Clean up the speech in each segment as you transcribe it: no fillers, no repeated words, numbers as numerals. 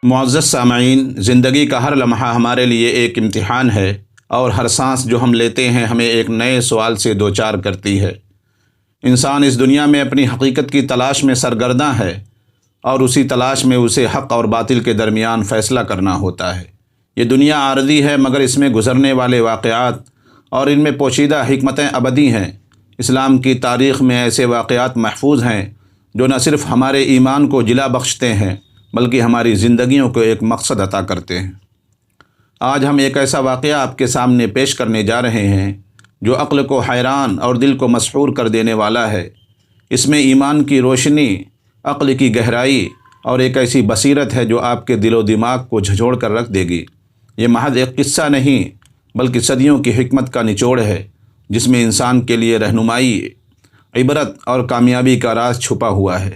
معزز سامعین، زندگی کا ہر لمحہ ہمارے لیے ایک امتحان ہے اور ہر سانس جو ہم لیتے ہیں ہمیں ایک نئے سوال سے دوچار کرتی ہے۔ انسان اس دنیا میں اپنی حقیقت کی تلاش میں سرگرداں ہے اور اسی تلاش میں اسے حق اور باطل کے درمیان فیصلہ کرنا ہوتا ہے۔ یہ دنیا عارضی ہے مگر اس میں گزرنے والے واقعات اور ان میں پوشیدہ حکمتیں ابدی ہیں۔ اسلام کی تاریخ میں ایسے واقعات محفوظ ہیں جو نہ صرف ہمارے ایمان کو جلا بخشتے ہیں بلکہ ہماری زندگیوں کو ایک مقصد عطا کرتے ہیں۔ آج ہم ایک ایسا واقعہ آپ کے سامنے پیش کرنے جا رہے ہیں جو عقل کو حیران اور دل کو مسحور کر دینے والا ہے۔ اس میں ایمان کی روشنی، عقل کی گہرائی اور ایک ایسی بصیرت ہے جو آپ کے دل و دماغ کو جھنجھوڑ کر رکھ دے گی۔ یہ محض ایک قصہ نہیں بلکہ صدیوں کی حکمت کا نچوڑ ہے جس میں انسان کے لیے رہنمائی، عبرت اور کامیابی کا راز چھپا ہوا ہے۔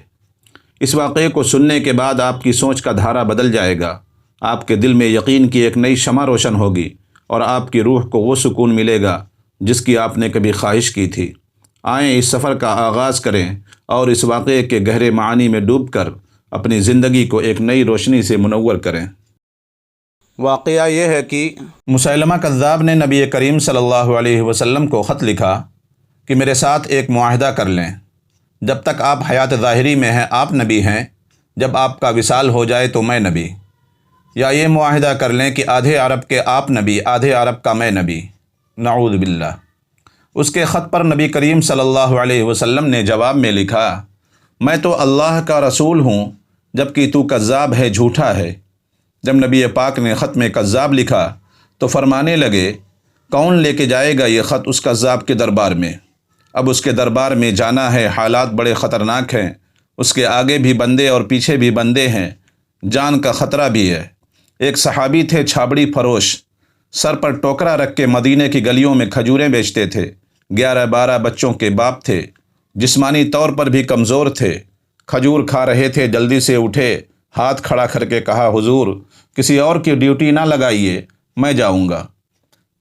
اس واقعے کو سننے کے بعد آپ کی سوچ کا دھارا بدل جائے گا، آپ کے دل میں یقین کی ایک نئی شمع روشن ہوگی اور آپ کی روح کو وہ سکون ملے گا جس کی آپ نے کبھی خواہش کی تھی۔ آئیں اس سفر کا آغاز کریں اور اس واقعے کے گہرے معانی میں ڈوب کر اپنی زندگی کو ایک نئی روشنی سے منور کریں۔ واقعہ یہ ہے کہ مسیلمہ کذاب نے نبی کریم صلی اللہ علیہ وسلم کو خط لکھا کہ میرے ساتھ ایک معاہدہ کر لیں، جب تک آپ حیات ظاہری میں ہیں آپ نبی ہیں، جب آپ کا وصال ہو جائے تو میں نبی، یا یہ معاہدہ کر لیں کہ آدھے عرب کے آپ نبی، آدھے عرب کا میں نبی، نعوذ باللہ۔ اس کے خط پر نبی کریم صلی اللہ علیہ وسلم نے جواب میں لکھا، میں تو اللہ کا رسول ہوں جبکہ تو کذاب ہے، جھوٹا ہے۔ جب نبی پاک نے خط میں کذاب لکھا تو فرمانے لگے، کون لے کے جائے گا یہ خط اس کذاب کے دربار میں؟ اب اس کے دربار میں جانا ہے، حالات بڑے خطرناک ہیں، اس کے آگے بھی بندے اور پیچھے بھی بندے ہیں، جان کا خطرہ بھی ہے۔ ایک صحابی تھے چھابڑی فروش، سر پر ٹوکرا رکھ کے مدینے کی گلیوں میں کھجوریں بیچتے تھے، 11-12 بچوں کے باپ تھے، جسمانی طور پر بھی کمزور تھے، کھجور کھا رہے تھے، جلدی سے اٹھے، ہاتھ کھڑا کر کے کہا، حضور کسی اور کی ڈیوٹی نہ لگائیے، میں جاؤں گا۔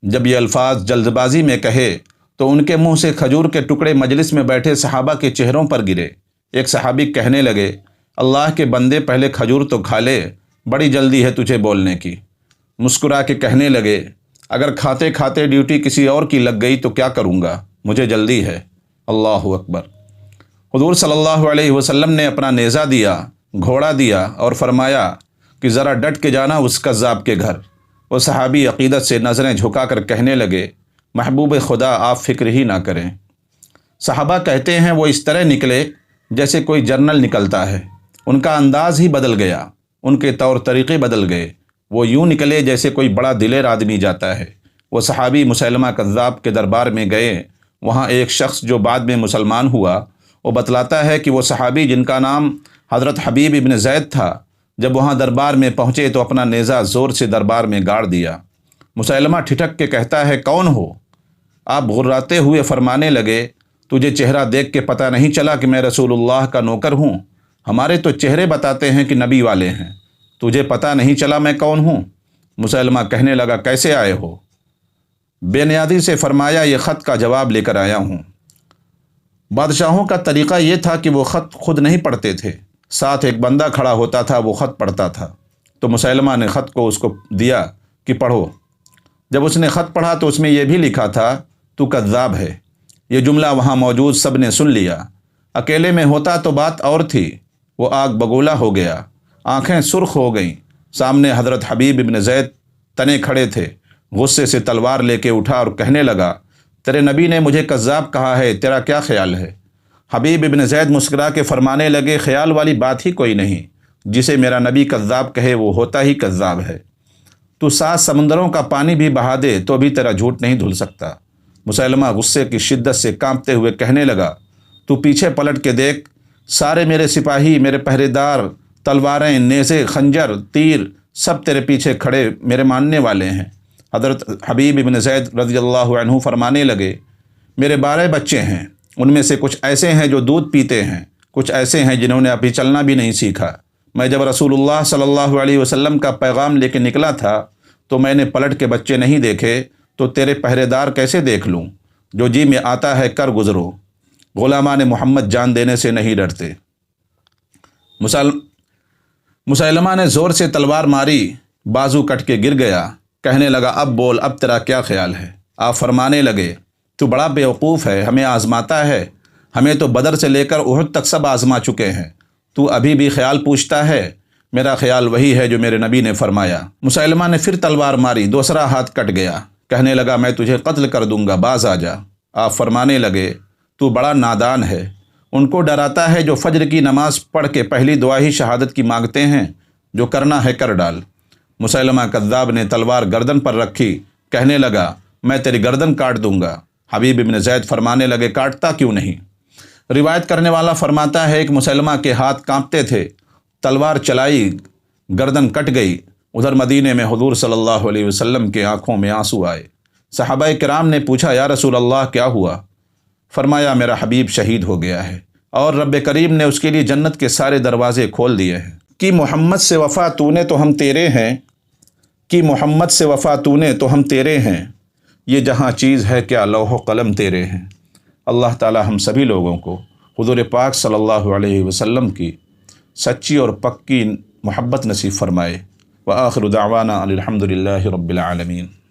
جب یہ الفاظ جلد بازی میں کہے تو ان کے منہ سے کھجور کے ٹکڑے مجلس میں بیٹھے صحابہ کے چہروں پر گرے۔ ایک صحابی کہنے لگے، اللہ کے بندے پہلے کھجور تو کھا لے، بڑی جلدی ہے تجھے بولنے کی۔ مسکرا کے کہنے لگے، اگر کھاتے کھاتے ڈیوٹی کسی اور کی لگ گئی تو کیا کروں گا، مجھے جلدی ہے۔ اللہ اکبر۔ حضور صلی اللہ علیہ وسلم نے اپنا نیزہ دیا، گھوڑا دیا اور فرمایا کہ ذرا ڈٹ کے جانا اس کذاب کے گھر۔ وہ صحابی عقیدت سے نظریں جھکا کر کہنے لگے، محبوب خدا آپ فکر ہی نہ کریں۔ صحابہ کہتے ہیں وہ اس طرح نکلے جیسے کوئی جرنل نکلتا ہے، ان کا انداز ہی بدل گیا، ان کے طور طریقے بدل گئے، وہ یوں نکلے جیسے کوئی بڑا دلیر آدمی جاتا ہے۔ وہ صحابی مسیلمہ کذاب کے دربار میں گئے، وہاں ایک شخص جو بعد میں مسلمان ہوا، وہ بتلاتا ہے کہ وہ صحابی جن کا نام حضرت حبیب ابن زید تھا، جب وہاں دربار میں پہنچے تو اپنا نیزہ زور سے دربار میں گاڑ دیا۔ مسیلمہ ٹھٹک کے کہتا ہے، کون ہو؟ آپ غراتے ہوئے فرمانے لگے، تجھے چہرہ دیکھ کے پتہ نہیں چلا کہ میں رسول اللہ کا نوکر ہوں؟ ہمارے تو چہرے بتاتے ہیں کہ نبی والے ہیں، تجھے پتہ نہیں چلا میں کون ہوں؟ مسیلمہ کہنے لگا، کیسے آئے ہو؟ بے نیازی سے فرمایا، یہ خط کا جواب لے کر آیا ہوں۔ بادشاہوں کا طریقہ یہ تھا کہ وہ خط خود نہیں پڑھتے تھے، ساتھ ایک بندہ کھڑا ہوتا تھا، وہ خط پڑھتا تھا۔ تو مسیلمہ نے خط کو اس کو دیا کہ پڑھو۔ جب اس نے خط پڑھا تو اس میں یہ بھی لکھا تھا، تو کذاب ہے۔ یہ جملہ وہاں موجود سب نے سن لیا۔ اکیلے میں ہوتا تو بات اور تھی، وہ آگ بگولا ہو گیا، آنکھیں سرخ ہو گئیں۔ سامنے حضرت حبیب ابن زید تنے کھڑے تھے، غصے سے تلوار لے کے اٹھا اور کہنے لگا، تیرے نبی نے مجھے کذاب کہا ہے، تیرا کیا خیال ہے؟ حبیب ابن زید مسکرا کے فرمانے لگے، خیال والی بات ہی کوئی نہیں، جسے میرا نبی کذاب کہے وہ ہوتا ہی کذاب ہے۔ تو 7 سمندروں کا پانی بھی بہا دے تو بھی تیرا جھوٹ نہیں دھل سکتا۔ مسیلمہ غصے کی شدت سے کانپتے ہوئے کہنے لگا، تو پیچھے پلٹ کے دیکھ، سارے میرے سپاہی، میرے پہرے دار، تلواریں، نیزے، خنجر، تیر، سب تیرے پیچھے کھڑے میرے ماننے والے ہیں۔ حضرت حبیب ابن زید رضی اللہ عنہ فرمانے لگے، میرے 12 بچے ہیں، ان میں سے کچھ ایسے ہیں جو دودھ پیتے ہیں، کچھ ایسے ہیں جنہوں نے ابھی چلنا بھی نہیں سیکھا۔ میں جب رسول اللہ صلی اللہ علیہ وسلم کا پیغام لے کے نکلا تھا تو میں نے پلٹ کے بچے نہیں دیکھے، تو تیرے پہرے دار کیسے دیکھ لوں؟ جو جی میں آتا ہے کر گزرو، غلامان محمد جان دینے سے نہیں ڈرتے۔ مسیلمہ نے زور سے تلوار ماری، بازو کٹ کے گر گیا۔ کہنے لگا اب بول، اب تیرا کیا خیال ہے؟ آپ فرمانے لگے تو بڑا بیوقوف ہے، ہمیں آزماتا ہے، ہمیں تو بدر سے لے کر احد تک سب آزما چکے ہیں، تو ابھی بھی خیال پوچھتا ہے؟ میرا خیال وہی ہے جو میرے نبی نے فرمایا۔ مسیلمہ نے پھر تلوار ماری، دوسرا ہاتھ کٹ گیا۔ کہنے لگا میں تجھے قتل کر دوں گا، باز آ جا۔ آپ فرمانے لگے تو بڑا نادان ہے، ان کو ڈراتا ہے جو فجر کی نماز پڑھ کے پہلی دعا ہی شہادت کی مانگتے ہیں، جو کرنا ہے کر ڈال۔ مسیلمہ کذاب نے تلوار گردن پر رکھی، کہنے لگا میں تیری گردن کاٹ دوں گا۔ حبیب بن زید فرمانے لگے کاٹتا کیوں نہیں؟ روایت کرنے والا فرماتا ہے کہ مسیلمہ کے ہاتھ کانپتے تھے، تلوار چلائی، گردن کٹ گئی۔ ادھر مدینے میں حضور صلی اللہ علیہ وسلم کے آنکھوں میں آنسو آئے۔ صحابہ کرام نے پوچھا یا رسول اللہ کیا ہوا؟ فرمایا میرا حبیب شہید ہو گیا ہے اور رب کریم نے اس کے لیے جنت کے سارے دروازے کھول دیے ہیں۔ کہ محمد سے وفا تو نے تو ہم تیرے ہیں، کہ محمد سے وفا تو نے تو ہم تیرے ہیں، یہ جہاں چیز ہے کیا لوح و قلم تیرے ہیں۔ اللہ تعالی ہم سبھی لوگوں کو حضور پاک صلی اللہ علیہ وسلم کی سچی اور پکی محبت نصیب فرمائے۔ وآخر دعوانا الحمد للہ رب العالمین۔